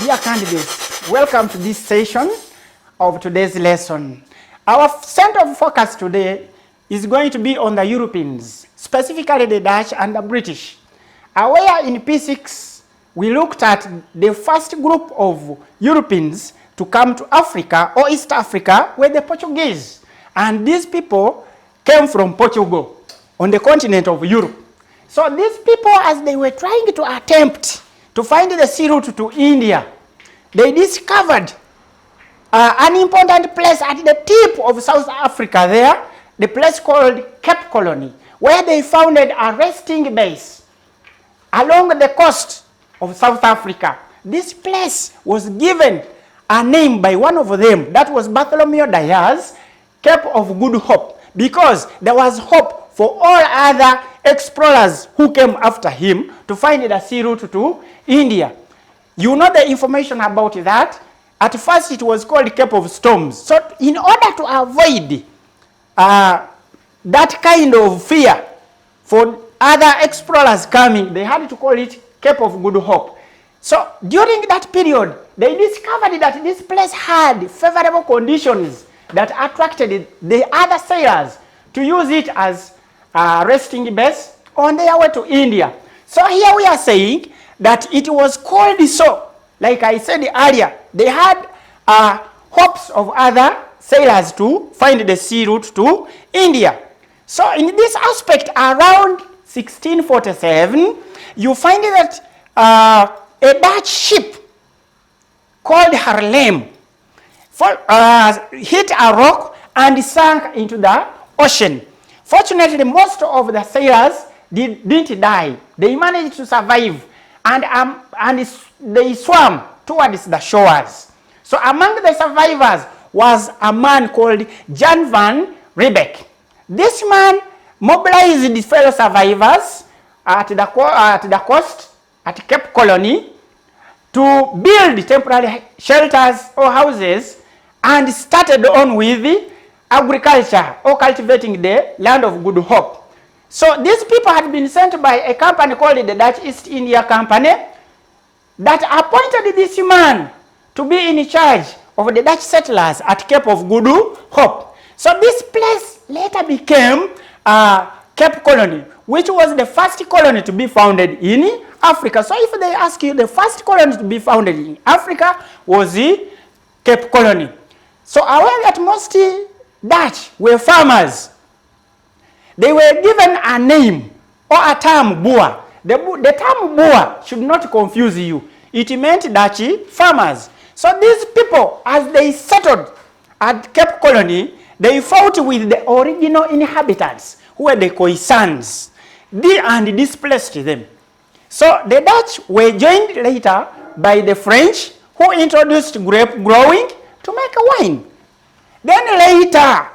Dear candidates, welcome to this session of today's lesson. Our center of focus today is going to be on the Europeans, specifically the Dutch and the British. Where in P6 we looked at the first group of Europeans to come to Africa or East Africa were the Portuguese. And these people came from Portugal on the continent of Europe. So these people, as they were trying to attempt to find the sea route to India, they discovered an important place at the tip of South Africa there, the place called Cape Colony, where they founded a resting base along the coast of South Africa. This place was given a name by one of them, that was Bartholomew Dyer's Cape of Good Hope, because there was hope for all other explorers who came after him to find the sea route to India. You know the information about that. At first it was called Cape of Storms. So in order to avoid that kind of fear for other explorers coming, they had to call it Cape of Good Hope. So during that period, they discovered that this place had favorable conditions that attracted the other sailors to use it as a resting base on their way to India. So here we are saying that it was called so, like I said earlier, they had hopes of other sailors to find the sea route to India. So in this aspect, around 1647, you find that a Dutch ship called Haarlem hit a rock and sank into the ocean. Fortunately, most of the sailors didn't die. They managed to survive, and they swam towards the shores. So among the survivors was a man called Jan van Riebeck. This man mobilized his fellow survivors at the coast, at Cape Colony, to build temporary shelters or houses, and started on with agriculture or cultivating the land of Good Hope. So these people had been sent by a company called the Dutch East India Company that appointed this man to be in charge of the Dutch settlers at Cape of Good Hope. So this place later became Cape Colony, which was the first colony to be founded in Africa. So if they ask you, the first colony to be founded in Africa was the Cape Colony. So aware that most Dutch were farmers, they were given a name or a term, Boer. The term Boer should not confuse you. It meant Dutch farmers. So these people, as they settled at Cape Colony, they fought with the original inhabitants, who were the Khoisans, and displaced them. So the Dutch were joined later by the French, who introduced grape growing to make wine. Then later,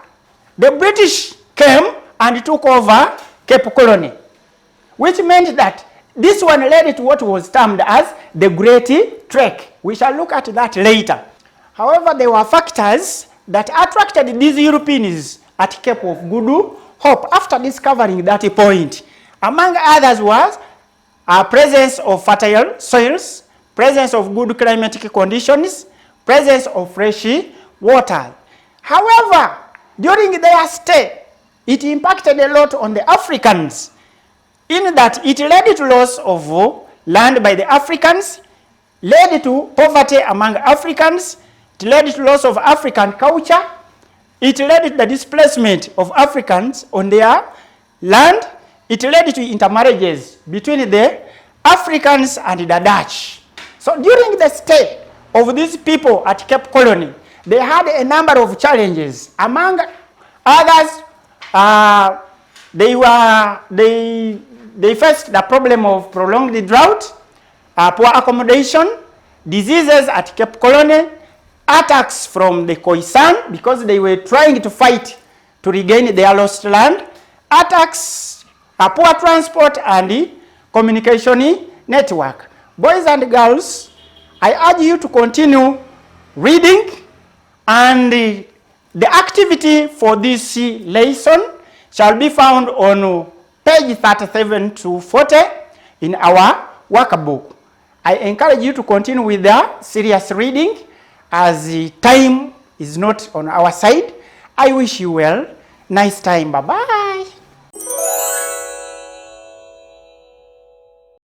the British came and took over Cape Colony, which meant that this one led to what was termed as the Great Trek. We shall look at that later. However, there were factors that attracted these Europeans at Cape of Good Hope after discovering that point. Among others was a presence of fertile soils, presence of good climatic conditions, presence of fresh water. However, during their stay, it impacted a lot on the Africans, in that it led to loss of land by the Africans, led to poverty among Africans, it led to loss of African culture, it led to the displacement of Africans on their land, it led to intermarriages between the Africans and the Dutch. So during the stay of these people at Cape Colony, they had a number of challenges. Among others, they faced the problem of prolonged drought, poor accommodation, diseases at Cape Colony, attacks from the Khoisan because they were trying to fight to regain their lost land, attacks, poor transport and communication network. Boys and girls, I urge you to continue reading, and the activity for this lesson shall be found on page 37 to 40 in our workbook. I encourage you to continue with the serious reading as the time is not on our side. I wish you well. Nice time. Bye-bye.